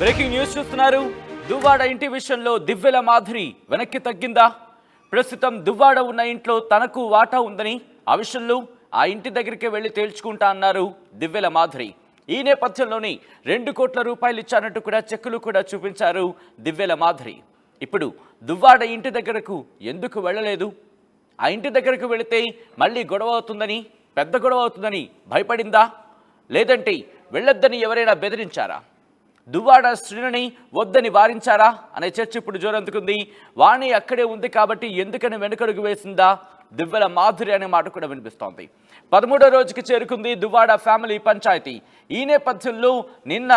Breaking news చూస్తున్నారు. దువ్వాడ ఇంటి విషయంలో దివ్యల మాధురి వెనక్కి తగ్గిందా? ప్రస్తుతం దువ్వాడ ఉన్న ఇంట్లో తనకు వాటా ఉందని, ఆ విషయంలో ఆ ఇంటి దగ్గరికి వెళ్లి తేల్చుకుంటా అన్నారు దివ్యల మాధురి. ఈ నేపథ్యంలోనే 2 కోట్ల రూపాయలు ఇచ్చానంటూ కూడా చెక్కులు కూడా చూపించారు దివ్యల మాధురి. ఇప్పుడు దువ్వాడ ఇంటి దగ్గరకు ఎందుకు వెళ్ళలేదు? ఆ ఇంటి దగ్గరకు వెళితే మళ్ళీ గొడవ అవుతుందని, పెద్ద గొడవ అవుతుందని భయపడిందా? లేదంటే వెళ్ళొద్దని ఎవరైనా బెదిరించారా? దువ్వాడ శ్రీని వద్దని వారించారా అనే చర్చ ఇప్పుడు జోరందుకుంది. వాణి అక్కడే ఉంది కాబట్టి ఎందుకని వెనుకడుగు వేసిందా దివ్యల మాధురి అనే మాట కూడా వినిపిస్తోంది. 13వ రోజుకి చేరుకుంది దువ్వాడ ఫ్యామిలీ పంచాయతీ. ఈ నేపథ్యంలో నిన్న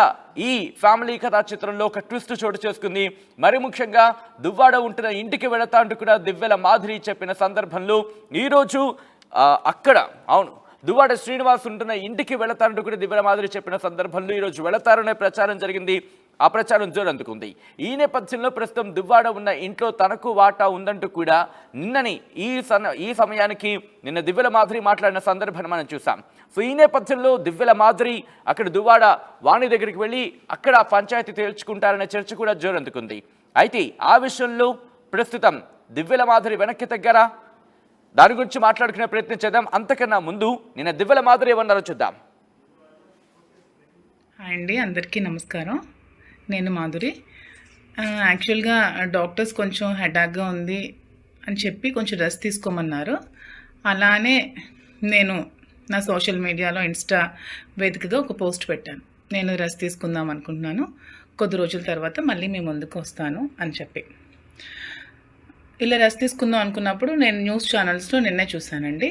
ఈ ఫ్యామిలీ కథా చిత్రంలో ఒక ట్విస్ట్ చోటు చేసుకుంది. మరి ముఖ్యంగా దువ్వాడ ఉంటున్న ఇంటికి వెళతా అంటూ కూడా దివ్యల మాధురి చెప్పిన సందర్భంలో ఈరోజు అక్కడ దువ్వాడ శ్రీనివాస్ ఉంటున్న ఇంటికి వెళతారంటూ కూడా దివ్యల మాధురి చెప్పిన సందర్భంలో ఈరోజు వెళతారనే ప్రచారం జరిగింది. ఆ ప్రచారం జోరందుకుంది. ఈ నేపథ్యంలో ప్రస్తుతం దువ్వాడ ఉన్న ఇంట్లో తనకు వాటా ఉందంటూ కూడా నిన్నని ఈ సమయానికి నిన్న దివ్యల మాధురి మాట్లాడిన సందర్భాన్ని మనం చూసాం. సో ఈ నేపథ్యంలో దివ్యల మాధురి అక్కడ దువ్వాడ వాణి దగ్గరికి వెళ్ళి అక్కడ పంచాయతీ తేల్చుకుంటారనే చర్చ కూడా జోరందుకుంది. అయితే ఆ విషయంలో ప్రస్తుతం దివ్యల మాధురి వెనక్కి తగ్గారా? దాని గురించి మాట్లాడుకునే ప్రయత్నం చేద్దాం. అంతకన్నా ముందు నిన్న దివ్యల మాధురి ఏమన్నారో చూద్దాం. హాయ్ అండి, అందరికీ నమస్కారం. నేను మాధురి. యాక్చువల్గా డాక్టర్స్ కొంచెం హెడాక్గా ఉంది అని చెప్పి కొంచెం రెస్ట్ తీసుకోమన్నారు. అలానే నేను నా సోషల్ మీడియాలో ఇన్స్టా వేదికగా ఒక పోస్ట్ పెట్టాను. నేను రెస్ట్ తీసుకుందాం అనుకుంటున్నాను, కొద్ది రోజుల తర్వాత మళ్ళీ మీ ముందుకు వస్తాను అని చెప్పి. ఇలా రెస్ట్ తీసుకుందాం అనుకున్నప్పుడు నేను న్యూస్ ఛానల్స్లో నిన్నే చూశానండి.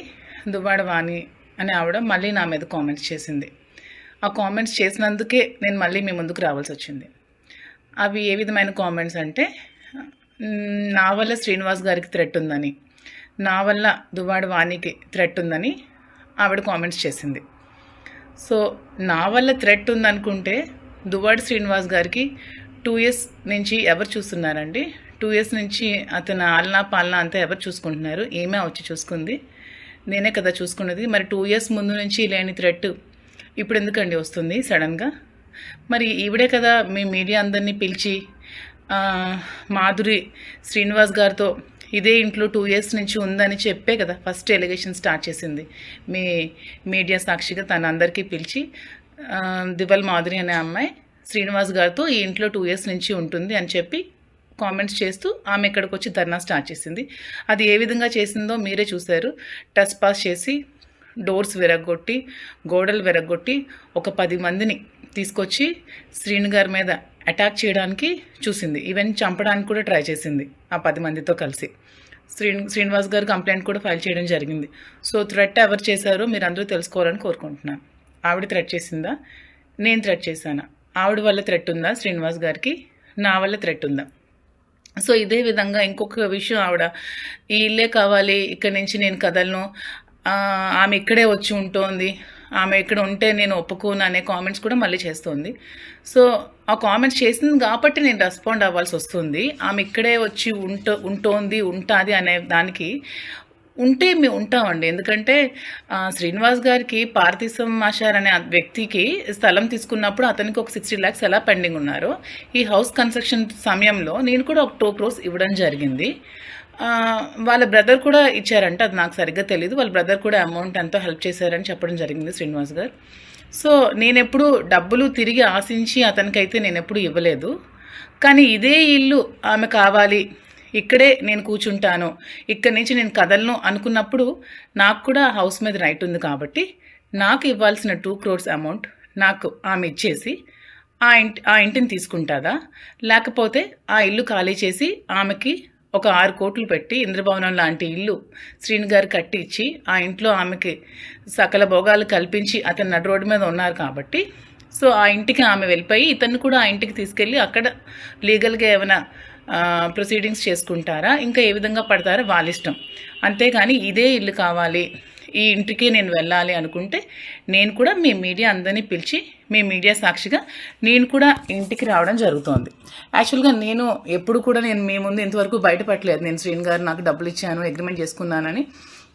దువ్వాడ వాణి అనే ఆవిడ మళ్ళీ నా మీద కామెంట్స్ చేసింది. ఆ కామెంట్స్ చేసినందుకే నేను మళ్ళీ మీ ముందుకు రావాల్సి వచ్చింది. అవి ఏ విధమైన కామెంట్స్ అంటే, నా వల్ల శ్రీనివాస్ గారికి థ్రెట్ ఉందని, నా వల్ల దువ్వాడ వాణికి థ్రెట్ ఉందని ఆవిడ కామెంట్స్ చేసింది. సో నా వల్ల థ్రెట్ ఉందనుకుంటే దువ్వాడ శ్రీనివాస్ గారికి 2 years నుంచి ఎవరు చూస్తున్నారండి? 2 years నుంచి అతను ఆలనా పాలనా అంతా ఎవరు చూసుకుంటున్నారు? ఏమే వచ్చి చూసుకుంది? నేనే కదా చూసుకున్నది. మరి 2 years ముందు నుంచి లేని థ్రెట్ ఇప్పుడు ఎందుకండి వస్తుంది సడన్గా? మరి ఈవిడే కదా మీ మీడియా అందరినీ పిలిచి మాధురి శ్రీనివాస్ గారితో ఇదే ఇంట్లో 2 years నుంచి ఉందని చెప్పే కదా ఫస్ట్ ఎలిగేషన్ స్టార్ట్ చేసింది. మీ మీడియా సాక్షిగా తన అందరికీ పిలిచి దివ్యల మాధురి అనే అమ్మాయి శ్రీనివాస్ గారితో ఈ ఇంట్లో 2 years నుంచి ఉంటుంది అని చెప్పి కామెంట్స్ చేస్తూ ఆమె ఇక్కడికి వచ్చి ధర్నా స్టార్ట్ చేసింది. అది ఏ విధంగా చేసిందో మీరే చూశారు. టచ్ పాస్ చేసి, డోర్స్ విరగొట్టి, గోడలు విరగొట్టి, ఒక 10 మందిని తీసుకొచ్చి శ్రీను గారి మీద అటాక్ చేయడానికి చూసింది. ఈవెన్ చంపడానికి కూడా ట్రై చేసింది ఆ 10 మందితో కలిసి. శ్రీనివాస్ గారు కంప్లైంట్ కూడా ఫైల్ చేయడం జరిగింది. సో థ్రెట్ ఎవరు చేశారో మీరు అందరూ తెలుసుకోవాలని కోరుకుంటున్నాను. ఆవిడ థ్రెట్ చేసిందా? నేను థ్రెట్ చేశానా? ఆవిడ వల్ల థ్రెట్ ఉందా శ్రీనివాస్ గారికి? నా వల్ల థ్రెట్ ఉందా? సో ఇదే విధంగా ఇంకొక విషయం, ఆవిడ ఈ ఇల్లే కావాలి, ఇక్కడి నుంచి నేను కదలను, ఆమె ఇక్కడే వచ్చి ఉంటుంది, ఆమె ఇక్కడ ఉంటే నేను ఒప్పుకోను అనే కామెంట్స్ కూడా మళ్ళీ చేస్తుంది. సో ఆ కామెంట్స్ చేసింది కాబట్టి నేను రెస్పాండ్ అవ్వాల్సి వస్తుంది. ఆమె ఇక్కడే వచ్చి ఉంటుంది అనే దానికి ఉంటే మేము ఉంటామండి. ఎందుకంటే శ్రీనివాస్ గారికి పార్థిసం మాషార్ అనే వ్యక్తికి స్థలం తీసుకున్నప్పుడు అతనికి ఒక 60 lakhs ఎలా పెండింగ్ ఉన్నారో, ఈ హౌస్ కన్స్ట్రక్షన్ సమయంలో నేను కూడా ఒక 2 crores ఇవ్వడం జరిగింది. వాళ్ళ బ్రదర్ కూడా ఇచ్చారంట, అది నాకు సరిగ్గా తెలియదు. వాళ్ళ బ్రదర్ కూడా అమౌంట్ ఎంతో హెల్ప్ చేశారని చెప్పడం జరిగింది శ్రీనివాస్ గారు. సో నేనెప్పుడు డబ్బులు తిరిగి ఆశించి అతనికైతే నేను ఎప్పుడు ఇవ్వలేదు. కానీ ఇదే ఇల్లు ఆమె కావాలి, ఇక్కడే నేను కూర్చుంటాను, ఇక్కడి నుంచి నేను కదలను అనుకున్నప్పుడు నాకు కూడా హౌస్ మీద రైట్ ఉంది. కాబట్టి నాకు ఇవ్వాల్సిన 2 crores అమౌంట్ నాకు ఆమె ఇచ్చేసి ఆ ఇంటిని తీసుకుంటుందా, లేకపోతే ఆ ఇల్లు ఖాళీ చేసి ఆమెకి ఒక 6 కోట్లు పెట్టి ఇంద్రభవనం లాంటి ఇల్లు శ్రీను గారు కట్టి ఇచ్చి ఆ ఇంట్లో ఆమెకి సకల భోగాలు కల్పించి అతను నడు రోడ్డు మీద ఉన్నారు కాబట్టి, సో ఆ ఇంటికి ఆమె వెళ్ళిపోయి ఇతన్ని కూడా ఆ ఇంటికి తీసుకెళ్ళి అక్కడ లీగల్గా ఏమైనా ప్రొసీడింగ్స్ చేసుకుంటారా, ఇంకా ఏ విధంగా పడతారో వాళ్ళ ఇష్టం. అంతేగాని ఇదే ఇల్లు కావాలి, ఈ ఇంటికి నేను వెళ్ళాలి అనుకుంటే నేను కూడా మీ మీడియా అందరినీ పిలిచి మీ మీడియా సాక్షిగా నేను కూడా ఇంటికి రావడం జరుగుతోంది. యాక్చువల్గా నేను ఎప్పుడు కూడా నేను మీ ముందు ఇంతవరకు బయటపడలేదు నేను శ్రీను గారు నాకు డబ్బులు ఇచ్చాను, అగ్రిమెంట్ చేసుకున్నానని.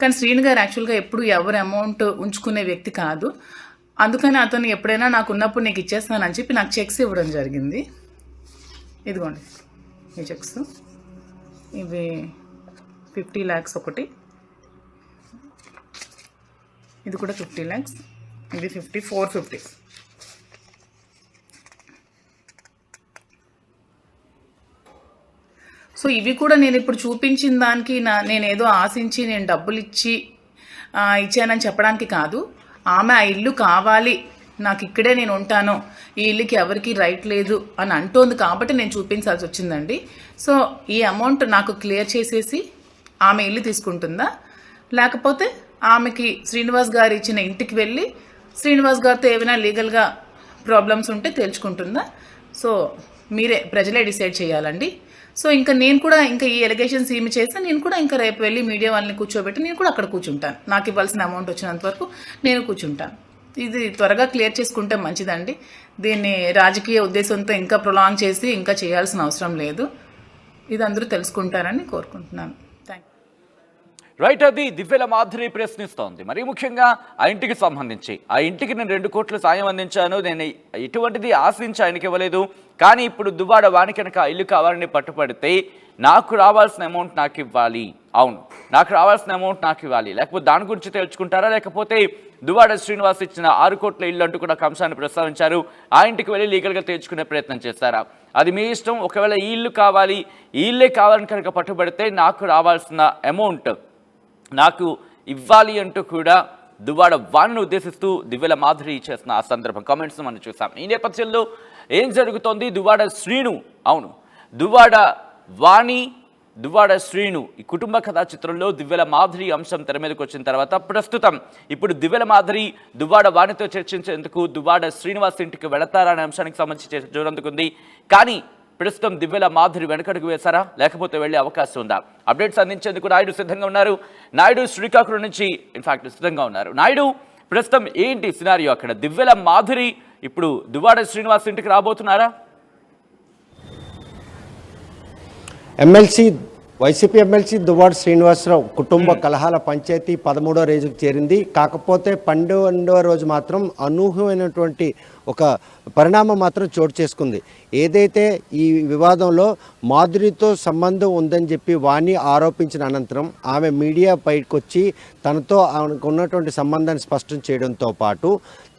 కానీ శ్రీను గారు యాక్చువల్గా ఎప్పుడు ఎవరు అమౌంట్ ఉంచుకునే వ్యక్తి కాదు. అందుకని అతను ఎప్పుడైనా నాకు ఉన్నప్పుడు నీకు ఇచ్చేస్తానని చెప్పి నాకు చెక్స్ ఇవ్వడం జరిగింది. ఇదిగోండి ఈ చెక్స్, ఇవి 50 lakhs ఒకటి, ఇది కూడా 50 lakhs, ఇది 450. సో ఇవి కూడా నేను ఇప్పుడు చూపించిన దానికి నేనేదో ఆశించి నేను డబ్బులు ఇచ్చానని చెప్పడానికి కాదు. ఆమె ఆ ఇల్లు కావాలి, నాకు ఇక్కడే నేను ఉంటాను, ఈ ఇల్లుకి ఎవరికి రైట్ లేదు అని అంటోంది కాబట్టి నేను చూపించాల్సి వచ్చిందండి. సో ఈ అమౌంట్ నాకు క్లియర్ చేసేసి ఆమె ఇల్లు తీసుకుంటుందా, లేకపోతే ఆమెకి శ్రీనివాస్ గారు ఇచ్చిన ఇంటికి వెళ్ళి శ్రీనివాస్ గారితో ఏమైనా లీగల్గా ప్రాబ్లమ్స్ ఉంటే తేల్చుకుంటుందా? సో మీరే ప్రజలే డిసైడ్ చేయాలండి. సో ఇంకా నేను కూడా ఇంకా ఈ ఎలిగేషన్స్ ఏమి చేస్తే నేను కూడా ఇంకా రేపు వెళ్ళి మీడియా వాళ్ళని కూర్చోబెట్టి నేను కూడా అక్కడ కూర్చుంటాను. నాకు ఇవ్వాల్సిన అమౌంట్ వచ్చినంత వరకు నేను కూర్చుంటాను. ఇది త్వరగా క్లియర్ చేసుకుంటే మంచిదండి. దీన్ని రాజకీయ ఉద్దేశంతో ఇంకా ప్రొలాంగ్ చేసి ఇంకా చేయాల్సిన అవసరం లేదు. ఇది అందరూ తెలుసుకుంటారని కోరుకుంటున్నాను. Thank you. రైట్, అది దివ్యల మాధురి ప్రశ్నిస్తోంది. మరీ ముఖ్యంగా ఆ ఇంటికి సంబంధించి, ఆ ఇంటికి నేను 2 కోట్ల సాయం అందించాను, నేను ఎటువంటిది ఆశించి ఆయనకి ఇవ్వలేదు, కానీ ఇప్పుడు దువ్వాడ వాణి కనుక ఇల్లు కావాలని పట్టుపడితే నాకు రావాల్సిన అమౌంట్ నాకు ఇవ్వాలి. అవును, నాకు రావాల్సిన అమౌంట్ నాకు ఇవ్వాలి, లేకపోతే దాని గురించి తెలుసుకుంటారా, లేకపోతే దువ్వాడ శ్రీనివాస్ ఇచ్చిన 6 కోట్ల ఇల్లు అంటూ కూడా అంశాన్ని ప్రస్తావించారు, ఆ ఇంటికి వెళ్ళి లీగల్గా తెచ్చుకునే ప్రయత్నం చేస్తారా? అది మీ ఇష్టం. ఒకవేళ ఈ ఇల్లు కావాలి, ఈ ఇల్లే కావాలని కనుక పట్టుబడితే నాకు రావాల్సిన అమౌంట్ నాకు ఇవ్వాలి అంటూ కూడా దువ్వాడ వాణిని ఉద్దేశిస్తూ దివ్యల మాధురి చేసిన ఆ సందర్భం కామెంట్స్ మనం చూసాం. ఈ నేపథ్యంలో ఏం జరుగుతోంది? దువ్వాడ శ్రీను, అవును, దువ్వాడ వాణి, దువ్వాడ శ్రీను ఈ కుటుంబ కథా చిత్రంలో దివ్యల మాధురి అంశం తెర మీదకి వచ్చిన తర్వాత ప్రస్తుతం ఇప్పుడు దివ్యల మాధురి దువ్వాడ వాణితో చర్చించేందుకు దువ్వాడ శ్రీనివాస్ ఇంటికి వెళతారనే అంశానికి సంబంధించి జోరందుకుంది. కానీ ప్రస్తుతం దివ్యల మాధురి వెనకడుగు వేశారా, లేకపోతే వెళ్లే అవకాశం ఉందా? అప్డేట్స్ అందించేందుకు నాయుడు సిద్ధంగా ఉన్నారు. నాయుడు శ్రీకాకుళం నుంచి ఇన్ఫాక్ట్ సిద్ధంగా ఉన్నారు. నాయుడు, ప్రస్తుతం ఏంటి సినారియో అక్కడ? దివ్యల మాధురి ఇప్పుడు దువ్వాడ శ్రీనివాస్ ఇంటికి రాబోతున్నారా? వైసీపీ ఎమ్మెల్సీ దువ్వాడ శ్రీనివాసరావు కుటుంబ కలహాల పంచాయతీ 13వ రోజుకు చేరింది. కాకపోతే 12వ రోజు మాత్రం అనూహ్యమైనటువంటి ఒక పరిణామం మాత్రం చోటు చేసుకుంది. ఏదైతే ఈ వివాదంలో మాధురితో సంబంధం ఉందని చెప్పి వాణి ఆరోపించిన అనంతరం ఆమె మీడియా బయటకు వచ్చి తనతో ఆమెకు ఉన్నటువంటి సంబంధాన్ని స్పష్టం చేయడంతో పాటు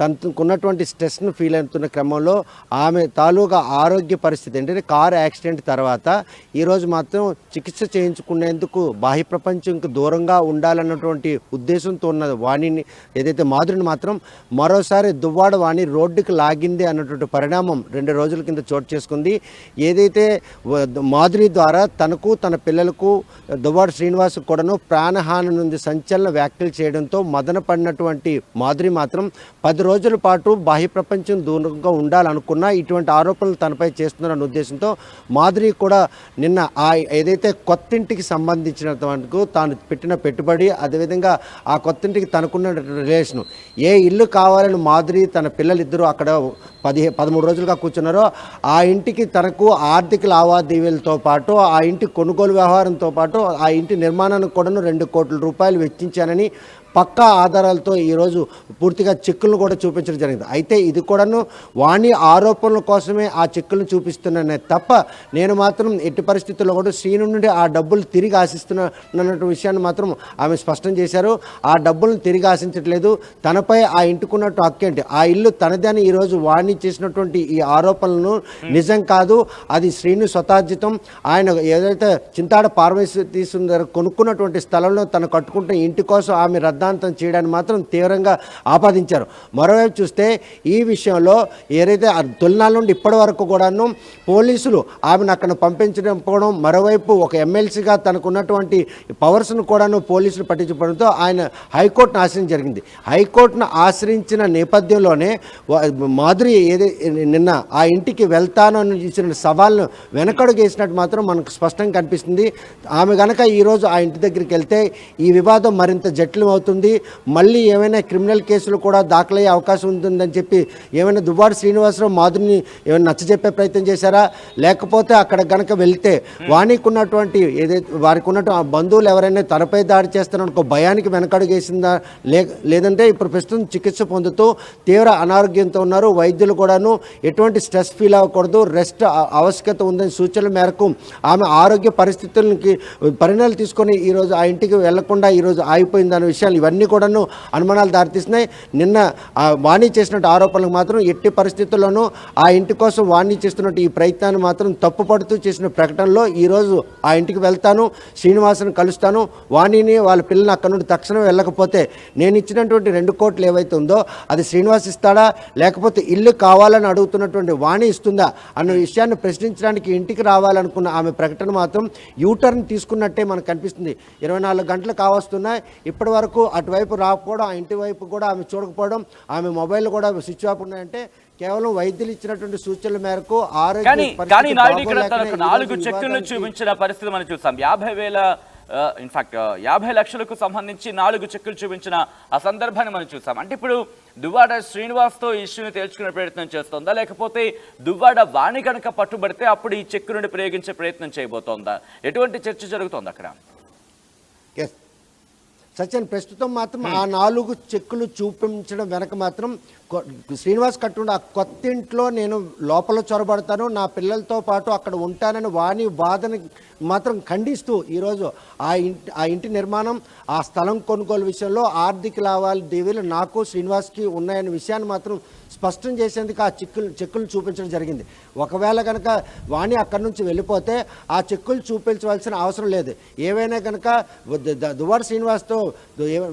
తనకున్నటువంటి స్ట్రెస్ను ఫీల్ అవుతున్న క్రమంలో ఆమె తాలూకా ఆరోగ్య పరిస్థితి అంటే కారు యాక్సిడెంట్ తర్వాత ఈరోజు మాత్రం చికిత్స చేయించుకునేందుకు బాహ్య ప్రపంచంకి దూరంగా ఉండాలన్నటువంటి ఉద్దేశంతో ఉన్న వాణిని ఏదైతే మాధురిని మాత్రం మరోసారి దువ్వాడ వాణి రోడ్డుకి లాగింది అన్నటువంటి పరిణామం 2 రోజుల కింద చోటు చేసుకుంది. ఏదైతే మాధురి ద్వారా తనకు తన పిల్లలకు దువ్వాడ శ్రీనివాస్ కూడాను ప్రాణహాని నుండి సంచలన వ్యాఖ్యలు చేయడంతో మదన పడినటువంటి మాధురి మాత్రం 10 రోజుల పాటు బాహ్య ప్రపంచం దూరంగా ఉండాలనుకున్నా ఇటువంటి ఆరోపణలు తనపై చేస్తున్నారన్న ఉద్దేశంతో మాధురి కూడా నిన్న ఆ ఏదైతే కొత్తింటికి సంబంధించినంత వరకు తాను పెట్టిన పెట్టుబడి, అదేవిధంగా ఆ కొత్తింటికి తనకున్న రిలేషను, ఏ ఇల్లు కావాలని మాధురి తన పిల్లలిద్దరూ అక్కడ 13 రోజులుగా కూర్చున్నారో ఆ ఇంటికి తనకు ఆర్థిక లావాదేవీలతో పాటు ఆ ఇంటి కొనుగోలు వ్యవహారంతో పాటు ఆ ఇంటి నిర్మాణానికి కూడా 2 కోట్ల రూపాయలు వెచ్చించానని పక్కా ఆధారాలతో ఈరోజు పూర్తిగా చెక్కులను కూడా చూపించడం జరిగింది. అయితే ఇది కూడాను వాణి ఆరోపణల కోసమే ఆ చెక్కులను చూపిస్తున్నానే తప్ప నేను మాత్రం ఎట్టి పరిస్థితుల్లో కూడా శ్రీను నుండి ఆ డబ్బులు తిరిగి ఆశిస్తున్నటువంటి విషయాన్ని మాత్రం ఆమె స్పష్టం చేశారు. ఆ డబ్బులను తిరిగి ఆశించట్లేదు, తనపై ఆ ఇంటికున్నట్టు హక్కేంటి, ఆ ఇల్లు తనదని ఈరోజు వాణి చేసినటువంటి ఈ ఆరోపణలను నిజం కాదు, అది శ్రీను స్వతార్జితం. ఆయన ఏదైతే చింతాడ పార్వతీ సుందర్ కొనుక్కున్నటువంటి స్థలంలో తను కట్టుకుంటున్న ఇంటి కోసం ఆమె రద్దాంతం చేయడాన్ని మాత్రం తీవ్రంగా ఆపాదించారు. మరోవైపు చూస్తే ఈ విషయంలో ఏదైతే తొలినాళ్ళ నుండి ఇప్పటి వరకు కూడాను పోలీసులు ఆమెను అక్కడ పంపించడం పోవడం, మరోవైపు ఒక ఎమ్మెల్సీగా తనకు ఉన్నటువంటి పవర్స్ను కూడాను పోలీసులు పట్టించుకోవడంతో ఆయన హైకోర్టును ఆశ్రయించడం జరిగింది. హైకోర్టును ఆశ్రయించిన నేపథ్యంలోనే మాధురి నిన్న ఆ ఇంటికి వెళ్తాను అని ఇచ్చిన సవాల్ను వెనకడుగు వేసినట్టు మాత్రం మనకు స్పష్టంగా కనిపిస్తుంది. ఆమె గనక ఈరోజు ఆ ఇంటి దగ్గరికి వెళ్తే ఈ వివాదం మరింత జటిలం అవుతుంది. ఉంది, మళ్ళీ ఏమైనా క్రిమినల్ కేసులు కూడా దాఖలయ్యే అవకాశం ఉంటుందని చెప్పి ఏమైనా దువ్వాడ శ్రీనివాసరావు మాధురిని ఏమైనా నచ్చజెప్పే ప్రయత్నం చేశారా? లేకపోతే అక్కడ గనక వెళ్తే వానికి ఉన్నటువంటి ఏదైతే వారికి ఉన్నటువంటి బంధువులు ఎవరైనా తనపై దాడి చేస్తారనుకో భయానికి వెనకడుగేసిందా? లేదంటే ఇప్పుడు ప్రస్తుతం చికిత్స పొందుతూ తీవ్ర అనారోగ్యంతో ఉన్నారు. వైద్యులు కూడాను ఎటువంటి స్ట్రెస్ ఫీల్ అవ్వకూడదు, రెస్ట్ ఆవశ్యకత ఉందని సూచనల మేరకు ఆమె ఆరోగ్య పరిస్థితులకి పరిణామాలు తీసుకొని ఈరోజు ఆ ఇంటికి వెళ్లకుండా ఈరోజు ఆగిపోయిందనే విషయాలు ఇవన్నీ కూడాను అనుమానాలు దారితీస్తున్నాయి. నిన్న వాణి చేసినట్టు ఆరోపణలకు మాత్రం ఎట్టి పరిస్థితుల్లోనూ ఆ ఇంటి కోసం వాణి చేస్తున్నట్టు ఈ ప్రయత్నాన్ని మాత్రం తప్పుపడుతూ చేసిన ప్రకటనలో ఈరోజు ఆ ఇంటికి వెళ్తాను, శ్రీనివాసను కలుస్తాను, వాణిని వాళ్ళ పిల్లల్ని అక్కడ నుండి తక్షణం వెళ్ళకపోతే నేను ఇచ్చినటువంటి 2 కోట్లు ఏవైతే ఉందో అది శ్రీనివాస్ ఇస్తాడా, లేకపోతే ఇల్లు కావాలని అడుగుతున్నటువంటి వాణి ఇస్తుందా అన్న విషయాన్ని ప్రశ్నించడానికి ఇంటికి రావాలనుకున్న ఆమె ప్రకటన మాత్రం యూటర్న్ తీసుకున్నట్టే మనకు కనిపిస్తుంది. 24 గంటలు కావస్తున్నాయి, ఇప్పటి వరకు అటువైపు రాకపోవడం, ఆ ఇంటి వైపు కూడా ఆమె చూడకపోవడం, ఆమె మొబైల్ కూడా స్విచ్ ఆఫ్ ఉన్నాయంటే కేవలం వైద్యులు ఇచ్చినటువంటి సూచనల మేరకు కానీ నాయుడు ఇక్కడ తనకు 4 చెక్కులను చూపించిన పరిస్థితి మనం చూసాం. 50 లక్షలకు సంబంధించి 4 చెక్కులు చూపించిన ఆ సందర్భాన్ని మనం చూసాం. అంటే ఇప్పుడు దువ్వాడ శ్రీనివాస్తో ఈ ఇష్యూని తేల్చుకునే ప్రయత్నం చేస్తోందా, లేకపోతే దువ్వాడ వాణి కనుక పట్టుబడితే అప్పుడు ఈ చెక్కు నుండి ప్రయోగించే ప్రయత్నం చేయబోతోందా? ఎటువంటి చర్చ జరుగుతోంది అక్కడ? సచిన్, ప్రస్తుతం మాత్రం ఆ 4 చెక్కులు చూపించడం వెనక మాత్రం శ్రీనివాస్ కట్టుండ ఆ కొత్త ఇంట్లో నేను లోపల చొరబడతాను, నా పిల్లలతో పాటు అక్కడ ఉంటానని వాణి బాధని మాత్రం ఖండిస్తూ ఈరోజు ఆ ఇంటి నిర్మాణం, ఆ స్థలం కొనుగోలు విషయంలో ఆర్థిక లావాదేవీలు నాకు శ్రీనివాస్కి ఉన్నాయనే విషయాన్ని మాత్రం స్పష్టం చేసేందుకు ఆ చెక్కులు చూపించడం జరిగింది. ఒకవేళ కనుక వాణి అక్కడి నుంచి వెళ్ళిపోతే ఆ చెక్కులు చూపించవలసిన అవసరం లేదు. ఏవైనా కనుక దువ్వాడ శ్రీనివాస్తో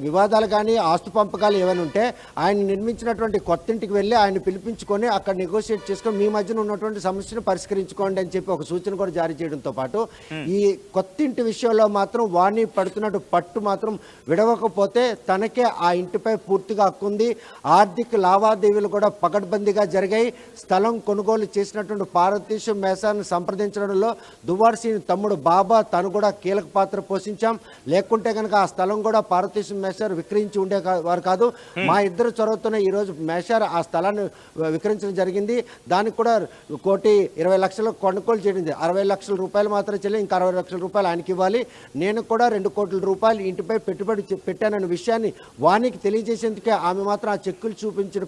వివాదాలు కానీ ఆస్తు పంపకాలు ఏమైనా ఉంటే ఆయన నిర్మించినటువంటి కొత్త ఇంటికి వెళ్ళి ఆయన పిలిపించుకొని అక్కడ నెగోషియేట్ చేసుకొని మీ మధ్యన ఉన్నటువంటి సమస్యను పరిష్కరించుకోండి అని చెప్పి ఒక సూచన కూడా జారీ చేయడంతో పాటు ఈ కొత్త ఇంటి విషయంలో మాత్రం వాణి పడుతున్నట్టు పట్టు మాత్రం విడవకపోతే తనకే ఆ ఇంటిపై పూర్తిగా హక్కుంది. ఆర్థిక లావాదేవీలు కూడా పకడ్బందీగా జరిగాయి. స్థలం కొనుగోలు చేసినటువంటి పార్వతీశం మేసాన్ని సంప్రదించడంలో దువ్వాడ శ్రీని తమ్ముడు బాబా తను కూడా కీలక పాత్ర పోషించాం. లేకుంటే కనుక ఆ స్థలం కూడా పార్వతీశం మేసారు విక్రయించి ఉండేవారు కాదు. మా ఇద్దరు చొరవతోనే ఈరోజు మేషారు ఆ స్థలాన్ని విక్రయించడం జరిగింది. దానికి కూడా 1,20,00,000 కొనుగోలు చేయడం, 60 లక్షల రూపాయలు మాత్రం చెల్లి, ఇంకా 60 లక్షల రూపాయలు ఆయనకి ఇవ్వాలి. నేను కూడా 2 కోట్ల రూపాయలు ఇంటిపై పెట్టుబడి పెట్టానన్న విషయాన్ని వానికి తెలియజేసేందుకే ఆమె మాత్రం ఆ చెక్కులు చూపించిన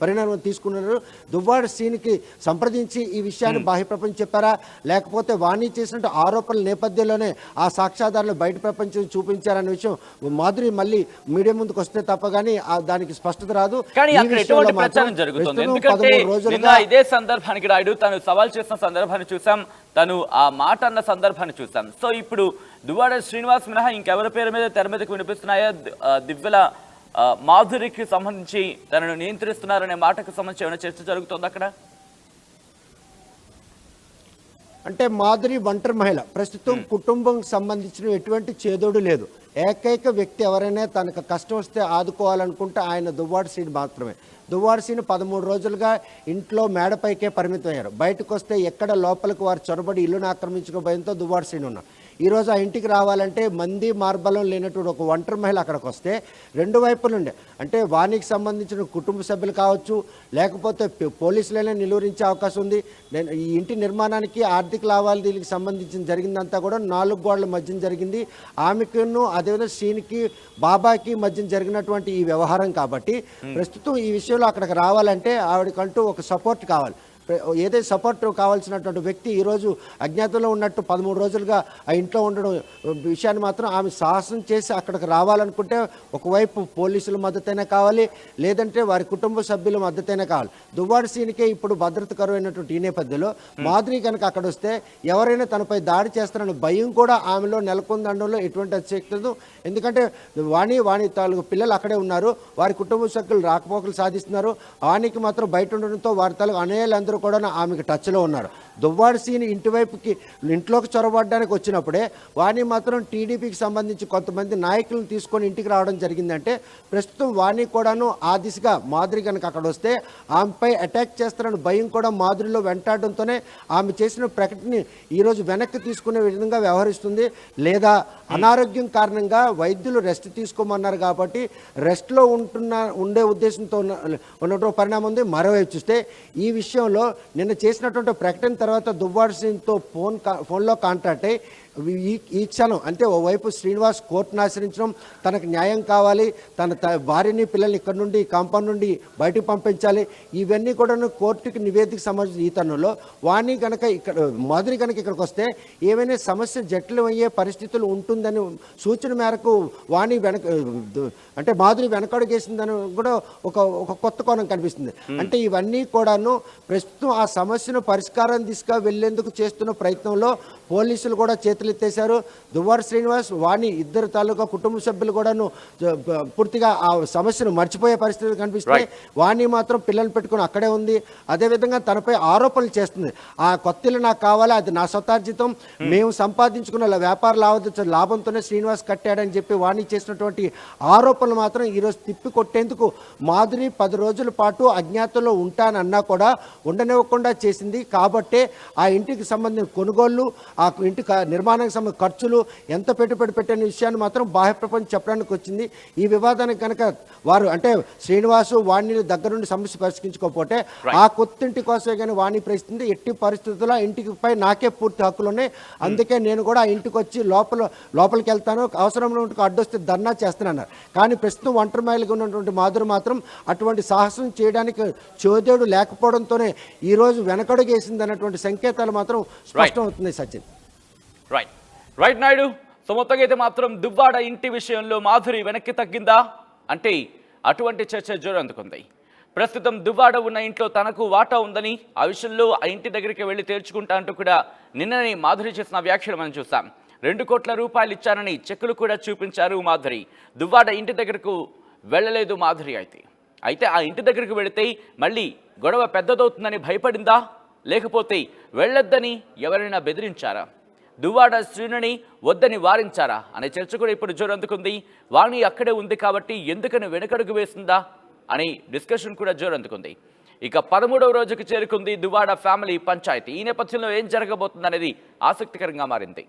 పరిణామం తీసుకున్నారు. దువ్వాడ శ్రీనికి సంప్రదించి ఈ విషయాన్ని బాహ్య ప్రపంచం చెప్పారా, లేకపోతే వాణి చేసినట్టు ఆరోపణల నేపథ్యంలోనే ఆ సాక్ష్యాధారాలు బయట ప్రపంచం చూపించారన్న విషయం మాధురి మళ్ళీ మీడియా ముందుకు వస్తే తప్ప కానీ దానికి స్పష్టత రాదు. ఇదే సందర్భానికి రాయుడు తను సవాల్ చేసిన సందర్భాన్ని చూసాం, తను ఆ మాట అన్న సందర్భాన్ని చూసాం. సో ఇప్పుడు దువ్వాడ శ్రీనివాస్ మినహా ఇంకెవరి పేరు మీద తెర మీదకు వినిపిస్తున్నాయా? దివ్యల మాధురికి సంబంధించి తనను నియంత్రిస్తున్నారనే మాటకు సంబంధించి ఏమైనా చర్చ జరుగుతుంది అక్కడ? అంటే మాధురి ఒంటరి మహిళ, ప్రస్తుతం కుటుంబం సంబంధించిన ఎటువంటి చేదోడు లేదు. ఏకైక వ్యక్తి ఎవరైనా తనకు కష్టం వస్తే ఆదుకోవాలనుకుంటే ఆయన దువ్వాడ శ్రీని మాత్రమే. దువ్వాడ శ్రీని 13 రోజులుగా ఇంట్లో మేడపైకే పరిమితం అయ్యారు. బయటకు వస్తే ఎక్కడ లోపలికి వారు చొరబడి ఇల్లును ఆక్రమించుకో భయంతో దువ్వాడ శ్రీని ఉన్నారు. ఈరోజు ఆ ఇంటికి రావాలంటే మంది మార్బలం లేనటువంటి ఒక ఒంటరి మహిళ అక్కడికి వస్తే 2 వైపుల నుండి అంటే వానికి సంబంధించిన కుటుంబ సభ్యులు కావచ్చు, లేకపోతే పోలీసులైనా నిలువరించే అవకాశం ఉంది. ఈ ఇంటి నిర్మాణానికి ఆర్థిక లావాదేవీలకు సంబంధించిన జరిగిందంతా కూడా 4 గోడల మధ్యన జరిగింది. ఆమెకును అదేవిధంగా శ్రీనికి బాబాకి మధ్యన జరిగినటువంటి ఈ వ్యవహారం కాబట్టి ప్రస్తుతం ఈ విషయంలో అక్కడికి రావాలంటే ఆవిడకంటూ ఒక సపోర్ట్ కావాలి. ఏదైతే సపోర్ట్ కావాల్సినటువంటి వ్యక్తి ఈరోజు అజ్ఞాతంలో ఉన్నట్టు 13 రోజులుగా ఆ ఇంట్లో ఉండడం విషయాన్ని మాత్రం ఆమె సాహసం చేసి అక్కడికి రావాలనుకుంటే ఒకవైపు పోలీసుల మద్దతైనా కావాలి, లేదంటే వారి కుటుంబ సభ్యుల మద్దతైనా కావాలి. దువ్వాడ శ్రీనికే ఇప్పుడు భద్రత కరువైనటువంటి ఈ నేపథ్యంలో మాధురి కనుక అక్కడ వస్తే ఎవరైనా తనపై దాడి చేస్తారన్న భయం కూడా ఆమెలో నెలకొందనడంలో ఎటువంటి అతిశక్తి లేదు. ఎందుకంటే వాణి తాలూకు పిల్లలు అక్కడే ఉన్నారు, వారి కుటుంబ సభ్యులు రాకపోకలు సాధిస్తున్నారు. వాణికి మాత్రం బయట ఉండడంతో వారి తాలూకు అనేలందరూ అందరూ కూడా ఆమెకు టచ్లో ఉన్నారు. దువ్వాడ సీని ఇంట్లోకి చొరబడడానికి వచ్చినప్పుడే వాణి మాత్రం టీడీపీకి సంబంధించి కొంతమంది నాయకులను తీసుకొని ఇంటికి రావడం జరిగిందంటే ప్రస్తుతం వాణి కూడాను ఆ దిశగా మాధురి కనుక అక్కడ వస్తే ఆమెపై అటాక్ చేస్తారని భయం కూడా మాధురిలో వెంటాడడంతోనే ఆమె చేసిన ప్రకటన ఈరోజు వెనక్కి తీసుకునే విధంగా వ్యవహరిస్తుంది. లేదా అనారోగ్యం కారణంగా వైద్యులు రెస్ట్ తీసుకోమన్నారు కాబట్టి రెస్ట్లో ఉండే ఉద్దేశంతో ఉన్నటువంటి పరిణామం ఉంది. మరోవైపు చూస్తే ఈ విషయంలో నిన్న చేసినటువంటి ప్రకటన తర్వాత దువ్వాడ సింగ్తో ఫోన్లో కాంటాక్ట్ అయ్యి ఈ క్షణం అంటే ఓవైపు శ్రీనివాస్ కోర్టును ఆశ్రయించడం, తనకు న్యాయం కావాలి, తన భార్యని పిల్లల్ని ఇక్కడ నుండి కాంపౌండ్ నుండి బయటకు పంపించాలి, ఇవన్నీ కూడా కోర్టుకి నివేదిక సంబంధించిన ఈ తరుణంలో వాణి కనుక మాధురి కనుక ఇక్కడికి వస్తే ఏమైనా సమస్య జటిలం అయ్యే పరిస్థితులు ఉంటుందని సూచన మేరకు వాణి అంటే మాధురి వెనకడుగేసిందని కూడా ఒక కొత్త కోణం కనిపిస్తుంది. అంటే ఇవన్నీ కూడాను ప్రస్తుతం ఆ సమస్యను పరిష్కారం దిశగా వెళ్లేందుకు చేస్తున్న ప్రయత్నంలో పోలీసులు కూడా చేతులెత్తేశారు. దువ్వాడ శ్రీనివాస్ వాణి ఇద్దరు తాలూకా కుటుంబ సభ్యులు కూడాను పూర్తిగా ఆ సమస్యను మర్చిపోయే పరిస్థితులు కనిపిస్తున్నాయి. వాణి మాత్రం పిల్లల్ని పెట్టుకుని అక్కడే ఉంది. అదేవిధంగా తనపై ఆరోపణలు చేస్తుంది. ఆ కొత్తిల్లు నాకు కావాలి, అది నా స్వతార్జితం, మేము సంపాదించుకున్న వ్యాపార లాభంతోనే శ్రీనివాస్ కట్టాడని చెప్పి వాణి చేసినటువంటి ఆరోపణలు మాత్రం ఈరోజు తిప్పి కొట్టేందుకు మాధురి 10 రోజుల పాటు అజ్ఞాతంలో ఉంటానన్నా కూడా ఉండనివ్వకుండా చేసింది. కాబట్టే ఆ ఇంటికి సంబంధించిన కొనుగోళ్లు, ఆ ఇంటి నిర్మాణానికి సంబంధించిన ఖర్చులు ఎంత పెట్టుబడి పెట్టిన విషయాన్ని మాత్రం బాహ్య ప్రపంచం చెప్పడానికి వచ్చింది. ఈ వివాదానికి కనుక వారు అంటే శ్రీనివాసు వాణిని దగ్గరుండి సమస్య పరిష్కరించుకోకపోతే ఆ కొత్తింటి కోసమే కానీ వాణి ప్రశ్నిస్తుంది. ఎట్టి పరిస్థితుల్లో ఇంటిపై నాకే పూర్తి హక్కులు ఉన్నాయి, అందుకే నేను కూడా ఆ ఇంటికి వచ్చి లోపలికి వెళ్తాను, అవసరంలో అడ్డొస్తే ధర్నా చేస్తానన్నారు. కానీ ప్రస్తుతం ఒంటరి మహిళగా ఉన్నటువంటి మాధురి మాత్రం అటువంటి సాహసం చేయడానికి చోదేవుడు లేకపోవడంతోనే ఈరోజు వెనకడుగేసింది అన్నటువంటి సంకేతాలు మాత్రం స్పష్టం అవుతున్నాయి. సచిన్ రైట్ నాయుడు. సో మొత్తంగా అయితే మాత్రం దువ్వాడ ఇంటి విషయంలో మాధురి వెనక్కి తగ్గిందా అంటే అటువంటి చర్చ జోరందుకుంది. ప్రస్తుతం దువ్వాడ ఉన్న ఇంట్లో తనకు వాటా ఉందని, ఆ విషయంలో ఆ ఇంటి దగ్గరికి వెళ్ళి తేల్చుకుంటా అంటూ కూడా నిన్ననే మాధురి చేసిన వ్యాఖ్యలు మనం చూసాం. 2 కోట్ల రూపాయలు ఇచ్చానని చెక్కులు కూడా చూపించారు మాధురి. దువ్వాడ ఇంటి దగ్గరకు వెళ్ళలేదు మాధురి. అయితే ఆ ఇంటి దగ్గరకు వెళితే మళ్ళీ గొడవ పెద్దదవుతుందని భయపడిందా, లేకపోతే వెళ్ళొద్దని ఎవరైనా బెదిరించారా, దువ్వాడ శ్రీనుని వద్దని వారించారా అనే చర్చ కూడా ఇప్పుడు జోరందుకుంది. వాణి అక్కడే ఉంది కాబట్టి ఎందుకని వెనకడుగు వేసిందా అనే డిస్కషన్ కూడా జోరందుకుంది. ఇక 13వ రోజుకు చేరుకుంది దువ్వాడ ఫ్యామిలీ పంచాయతీ. ఈ నేపథ్యంలో ఏం జరగబోతుంది అనేది ఆసక్తికరంగా మారింది.